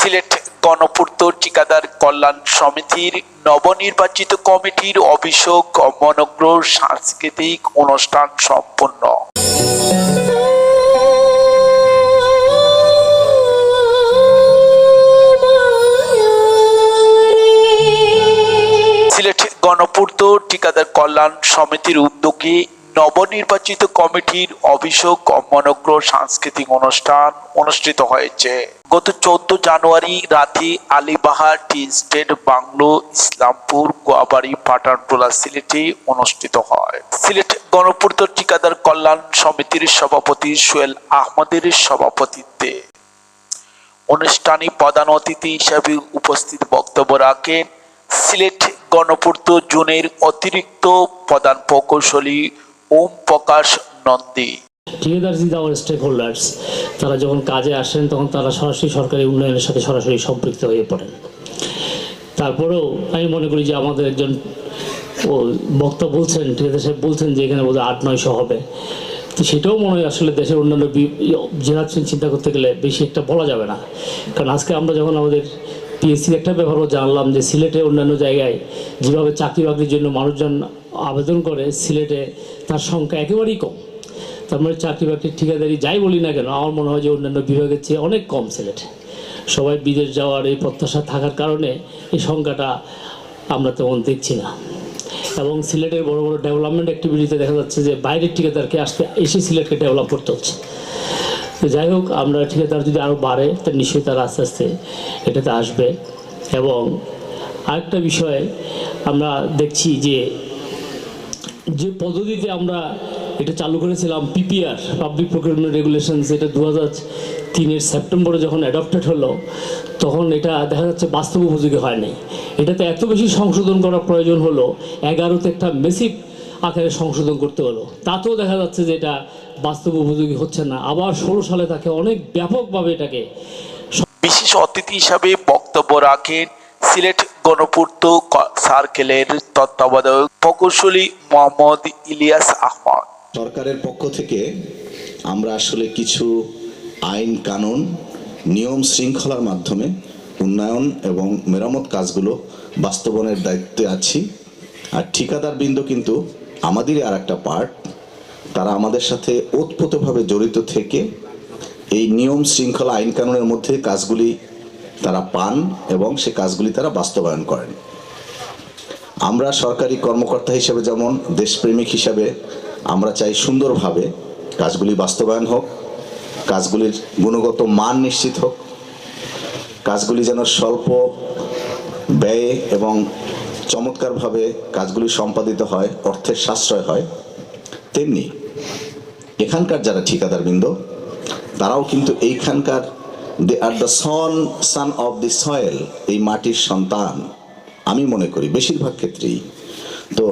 সিলেট গণপূর্ত ঠিকাদার কল্যাণ সমিতির নবনির্বাচিত কমিটির অভিষেক ও মনোজ্ঞ সাংস্কৃতিক অনুষ্ঠান সম্পন্ন। সিলেট গণপূর্ত ঠিকাদার কল্যাণ সমিতির উদ্যোগে নবনির্বাচিত কমিটির অভিষেক ও মনোজ্ঞ সাংস্কৃতিক অনুষ্ঠান অনুষ্ঠিত হয়েছে। গত 14 জানুয়ারি রাতে আলীবাহার টি স্টেট বাংলো ইসলামপুর গোয়াবাড়ি পাঠানটোলা সিলেটে অনুষ্ঠিত হয়। সিলেট গণপূর্ত ঠিকাদার কল্যাণ সমিতির সভাপতি সোহেল আহমদের সভাপতিত্বে অনুষ্ঠানে প্রধান অতিথি হিসেবে উপস্থিত বক্তব্য রাখেন সিলেট গণপূর্ত জোনের অতিরিক্ত প্রধান প্রকৌশলী ওম প্রকাশ নন্দী। ঠিকাদার ইজ আওয়ার স্টেক হোল্ডার্স। তারা যখন কাজে আসেন তখন তারা সরাসরি সরকারি উন্নয়নের সাথে সরাসরি সম্পৃক্ত হয়ে পড়েন। তারপরেও আমি মনে করি যে আমাদের একজন বক্তা বলছেন, ঠিকাদার সাহেব বলছেন যে এখানে বোধহয় 8-900 হবে, তো সেটাও মনে হয় আসলে দেশের অন্যান্য জেলা চিন্তা করতে গেলে বেশি একটা বলা যাবে না। কারণ আজকে আমরা যখন আমাদের পিএসসির একটা ব্যাপারও জানলাম যে সিলেটে অন্যান্য জায়গায় যেভাবে চাকরি বাকরির জন্য মানুষজন আবেদন করে, সিলেটে তার সংখ্যা একেবারেই কম। তার মানে চাকরি বাকরির ঠিকাদারি যাই বলি না কেন, আমার মনে হয় যে অন্যান্য বিভাগের চেয়ে অনেক কম সিলেটে। সবাই বিদেশ যাওয়ার এই প্রত্যাশা থাকার কারণে এই সংখ্যাটা আমরা তেমন দেখছি না। এবং সিলেটের বড় বড় ডেভেলপমেন্ট অ্যাক্টিভিটিতে দেখা যাচ্ছে যে বাইরের ঠিকাদারকে এসে সিলেটকে ডেভেলপ করতে হচ্ছে। তো যাই হোক, আমরা ঠিকাদার যদি আরও বাড়ে তো নিশ্চয়ই তারা আস্তে আস্তে এটাতে আসবে। এবং আরেকটা বিষয় আমরা দেখছি যে পদ্ধতিতে আমরা এটা চালু করেছিলাম, পিপিআর পাবলিক প্রকিউরমেন্ট রেগুলেশনস, এটা 2003-এর সেপ্টেম্বরে যখন অ্যাডপ্টেড হলো তখন এটা দেখা যাচ্ছে বাস্তব উপযোগী হয়নি। এটাতে এত বেশি সংশোধন করার প্রয়োজন হলো, 11তে একটা মেসিভ আকারে সংশোধন করতে হলো, তাতেও দেখা যাচ্ছে যে এটা বাস্তব উপযোগী হচ্ছে না। আবার 16 সালে তাকে অনেক ব্যাপকভাবে এটাকে। বিশেষ অতিথি হিসাবে বক্তব্য রাখেন সিলেট গণপূর্ত সার্কেলের তত্ত্বাবধায়ক প্রকৌশলী মোহাম্মদ ইলিয়াস আহমদ। সরকারের পক্ষ থেকে আমরা আসলে কিছু আইন কানুন নিয়ম শৃঙ্খলার মাধ্যমে উন্নয়ন এবং মেরামত কাজগুলো বাস্তবায়নের দায়িত্বে আছি। আর ঠিকাদারবৃন্দ কিন্তু আমাদেরই আর একটা পার্ট, তারা আমাদের সাথে ওতপ্রোতভাবে জড়িত থেকে এই নিয়ম শৃঙ্খলা আইন কানুনের মধ্যে কাজগুলি তারা পান এবং সে কাজগুলি তারা বাস্তবায়ন করেন। আমরা সরকারি কর্মকর্তা হিসেবে যেমন দেশপ্রেমিক হিসাবে আমরা চাই সুন্দরভাবে কাজগুলি বাস্তবায়ন হোক, কাজগুলির গুণগত মান নিশ্চিত হোক, কাজগুলি যেন স্বল্প ব্যয়ে এবং চমৎকারভাবে কাজগুলি সম্পাদিত হয়, অর্থের সাশ্রয় হয়। তেমনি এখানকার যারা ঠিকাদারবৃন্দ তারাও কিন্তু এইখানকার they are the son of the soil, এই মাটির সন্তান আমি মনে করি বেশিরভাগ ক্ষেত্রেই। তো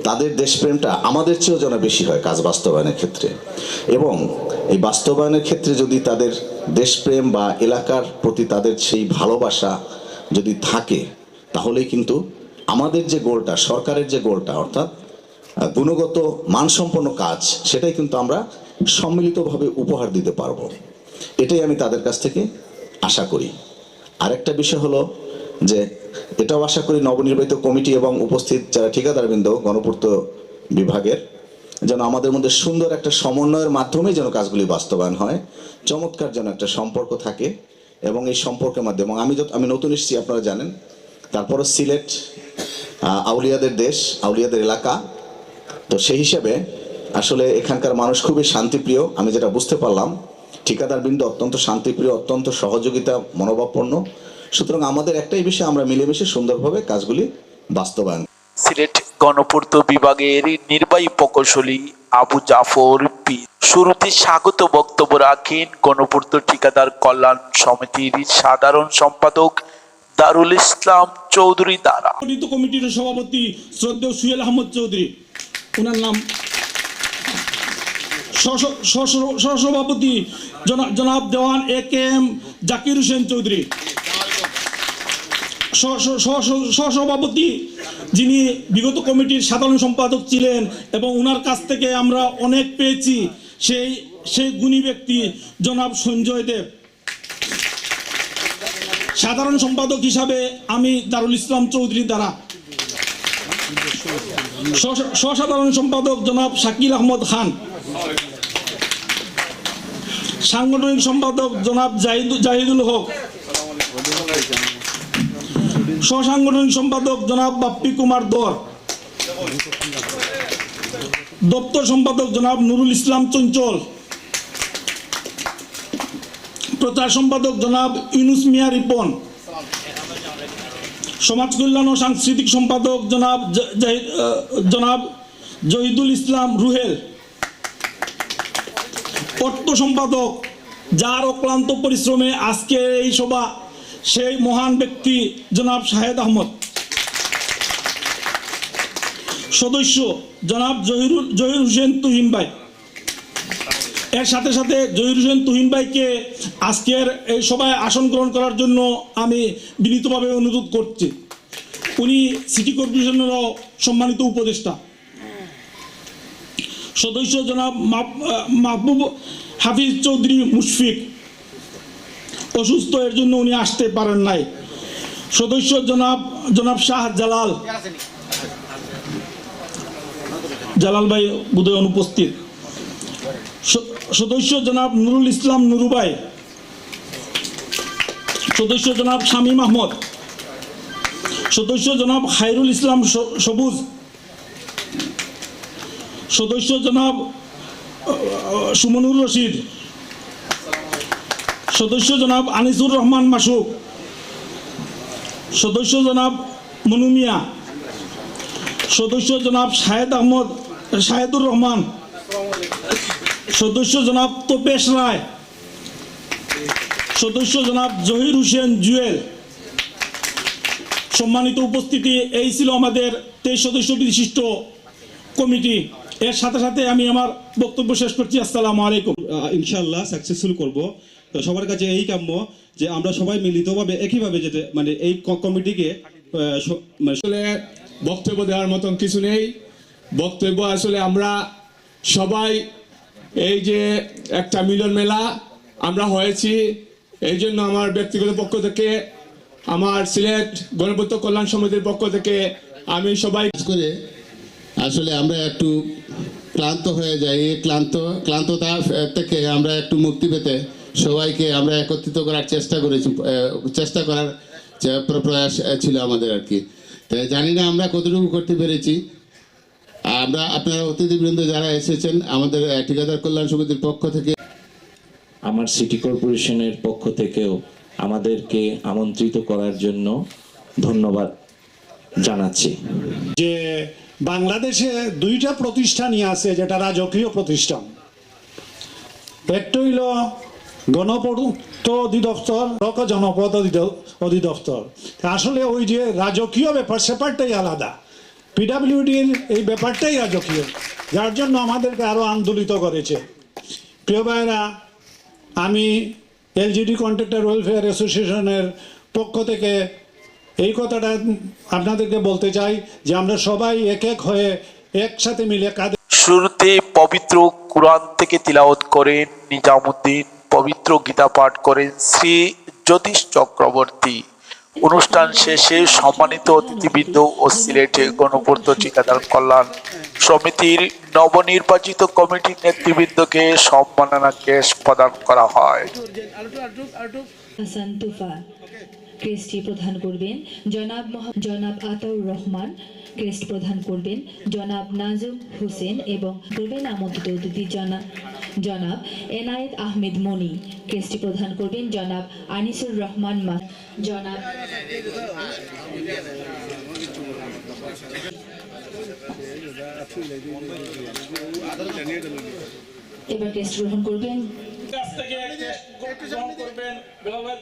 তাদের দেশপ্রেমটা আমাদের চেয়েও যেন বেশি হয় কাজ বাস্তবায়নের ক্ষেত্রে। এবং এই বাস্তবায়নের ক্ষেত্রে যদি তাদের দেশপ্রেম বা এলাকার প্রতি তাদের সেই ভালোবাসা যদি থাকে, তাহলেই কিন্তু আমাদের যে গোলটা, সরকারের যে গোলটা, অর্থাৎ গুণগত মানসম্পন্ন কাজ, সেটাই কিন্তু আমরা সম্মিলিতভাবে উপহার দিতে পারবো। এটাই আমি তাদের কাছ থেকে আশা করি। আরেকটা বিষয় হলো যে এটাও আশা করি নবনির্বাচিত কমিটি এবং উপস্থিত যারা ঠিকাদারবৃন্দ গণপূর্ত বিভাগের যেন আমাদের মধ্যে সুন্দর একটা সমন্বয়ের মাধ্যমে যেন কাজগুলি বাস্তবায়ন হয়, চমৎকার যেন একটা সম্পর্ক থাকে। এবং এই সম্পর্কের মাধ্যমে, এবং আমি নতুন এসেছি আপনারা জানেন, তারপরও সিলেট আউলিয়াদের দেশ, আউলিয়াদের এলাকা, তো সেই হিসাবে আসলে এখানকার মানুষ খুবই শান্তিপ্রিয়। আমি যেটা বুঝতে পারলাম, ঠিকাদারবৃন্দ অত্যন্ত শান্তিপ্রিয়, অত্যন্ত সহযোগিতা মনোভাবপন্ন। সুতরাং আমাদের একটাই বিষয়, আমরা মিলেমিশে সুন্দরভাবে কাজগুলি বাস্তবায়ন। সিলেট গণপূর্ত বিভাগের নির্বাহী প্রকৌশলী আবু জাফর পি শুরুতে স্বাগত বক্তব্য রাখেন গণপূর্ত ঠিকাদার কল্যাণ সমিতির সাধারণ সম্পাদক দারুল ইসলাম চৌধুরী দ্বারা। কমিটির সভাপতি শ্রদ্ধেয় সোহেল আহমদ চৌধুরী, ওনার নাম সহসভাপতি জনাব দেওয়ান এ.কে.এম. জাকির হোসেন চৌধুরী, সহসভাপতি যিনি বিগত কমিটির সাধারণ সম্পাদক ছিলেন এবং ওনার কাছ থেকে আমরা অনেক পেয়েছি, সেই গুণী ব্যক্তি জনাব সঞ্জয় দেব। সাধারণ সম্পাদক হিসাবে আমি দারুল ইসলাম চৌধুরী দ্বারা, সহসাধারণ সম্পাদক জনাব শাকিল আহমদ খান, সাংগঠনিক সম্পাদক জনাব জাহিদুল হক, সহসাংগঠনিক সম্পাদক জনাব বাপ্পি কুমার দর, দপ্তর সম্পাদক জনাব নুরুল ইসলাম চঞ্চল, প্রচার সম্পাদক জনাব ইউনুস মিয়া রিপন, সমাজ কল্যাণ ও সাংস্কৃতিক সম্পাদক জনাব জহিদুল ইসলাম রুহেল, অর্থ সম্পাদক যার অক্লান্ত পরিশ্রমে আজকে এই সভা সেই মহান ব্যক্তি জনাব শাহেদ আহমদ, সদস্য জনাব জহির হোসেন তুহিন ভাই। এর সাথে সাথে জহির হোসেন তুহিন ভাইকে আজকের এই সভায় আসন গ্রহণ করার জন্য আমি বিনীতভাবে অনুরোধ করছি। উনি সিটি কর্পোরেশনেরও সম্মানিত উপদেষ্টা। সদস্য জনাব মাহবুব হাফিজ চৌধুরী মুশফিক, অসুস্থ, এর জন্য উনি আসতে পারেন নাই। সদস্য জনাব শাহ জালাল ভাই বোধহয় অনুপস্থিত। সদস্য জনাব নুরুল ইসলাম নুরু ভাই, সদস্য জনাব শামীম আহমদ, সদস্য জনাব খায়রুল ইসলাম সবুজ, সদস্য জনাব সুমনুর রশিদ, সদস্য জনাব আনিসুর রহমান মাসুক, সদস্য জনাব মনু মিয়া, সদস্য জনাব শাহেদুর রহমান, সদস্য জনাব তোপেশ রায়, সদস্য জনাব জহির হোসেন জুয়েল। সম্মানিত উপস্থিতি, এই ছিল আমাদের 23 সদস্য বিশিষ্ট কমিটি। এর সাথে সাথে আমি আমার বক্তব্য শেষ করছি। আসসালামু আলাইকুম। ইনশাআল্লাহ সাকসেসফুল করব। তো সবার কাছে এই কাম্য যে আমরা সবাই মিলিতভাবে একইভাবে যেতে, মানে এই কমিটিকে আসলে বক্তব্য দেওয়ার মতন কিছু নেই। বক্তব্য আসলে আমরা সবাই এই যে একটা মিলন মেলা আমরা হয়েছি, এই জন্য আমার ব্যক্তিগত পক্ষ থেকে, আমার সিলেট গণপূর্ত কল্যাণ সমিতির পক্ষ থেকে আমি সবাই করে আসলে আমরা একটু ক্লান্ত হয়ে যাই। এই ক্লান্ততা থেকে আমরা একটু মুক্তি পেতে সবাইকে আমরা একত্রিত করার চেষ্টা করার প্রয়াস ছিল আমাদের আর কি। তাই জানি না আমরা কতটুকু করতে পেরেছি। আমরা আপনারা অতিথিবৃন্দ যারা এসেছেন আমাদের ঠিকাদার কল্যাণ সমিতির পক্ষ থেকে, আমার সিটি কর্পোরেশনের পক্ষ থেকেও আমাদেরকে আমন্ত্রিত করার জন্য ধন্যবাদ জানাচ্ছি। যে বাংলাদেশে 2টা প্রতিষ্ঠানই আছে যেটা রাজকীয় প্রতিষ্ঠান। একটা হইল গণপূর্ত অধিদপ্তর, জনপদ অধিদপ্তর। আসলে ওই যে রাজকীয় ব্যাপারটাই আলাদা। পিডাব্লিউডির এই ব্যাপারটাই রাজকীয়, যার জন্য আমাদেরকে আরো আন্দোলিত করেছে। প্রিয় ভাইরা, আমি এলজিডি কন্ট্রাক্টর ওয়েলফেয়ার অ্যাসোসিয়েশনের পক্ষ থেকে এই কথাটা আপনাদেরকে বলতে চাই যে আমরা সবাই এক হয়ে একসাথে মিলে কাঁধে। শুরুতে পবিত্র কুরআন থেকে তিলাওয়াত করেন নিজামুদ্দিন, পবিত্র গীতা পাঠ করেন শ্রী জ্যোতিষ চক্রবর্তী। অনুষ্ঠান শেষে সম্মানিত অতিথিবৃন্দ ও সিলেটে গণপূর্ত ঠিকাদার কল্যাণ সমিতির নবনির্বাচিত কমিটির নেতৃবৃন্দকে সম্মাননা ক্যাশ প্রদান করা হয়। হাসান তুফা ক্রেস্টটি প্রদান করবেন জনাব আতাউর রহমান, ক্রেস্ট প্রদান করবেন জনাব নাজুম হোসেন এবং করবেন আমন্ত্রিত অতিথি জনাব এনায়েত আহমেদ মনি। ক্রেস্টটি প্রদান করবেন জনাব আনিসুর রহমান জনাব এবার ক্রেস্ট গ্রহণ করবেন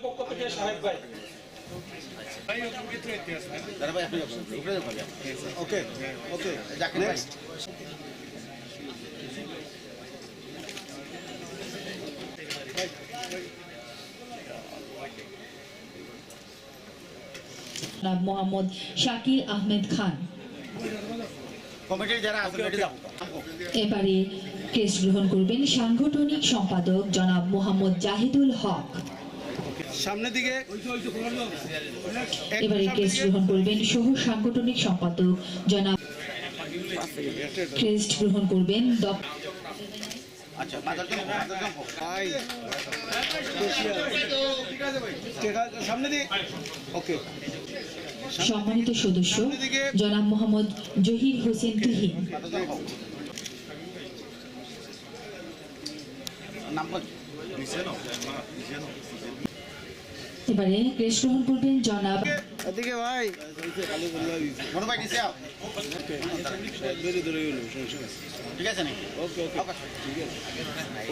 পক্ষ থেকে সাহেব ভাই। মোহাম্মদ শাকিল আহমেদ খান। এবারে ক্রেস্ট গ্রহণ করবেন সাংগঠনিক সম্পাদক জনাব মোহাম্মদ জাহিদুল হক। সামনের দিকে এবারে ক্রেস্ট গ্রহণ করবেন সহ সাংগঠনিক সম্পাদক জনাব ক্রেস্ট গ্রহণ করবেন সম্মানিত সদস্য জনাব মোহাম্মদ জহির হোসেন তুহিন। এবারে ক্রেস্ট গ্রহণ করবেন জনাব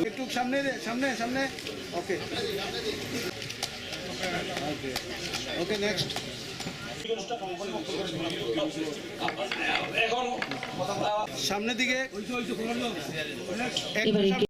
একটু সামনে সামনে সামনে ওকে ওকে নেক্সট সামনের দিকে এবারে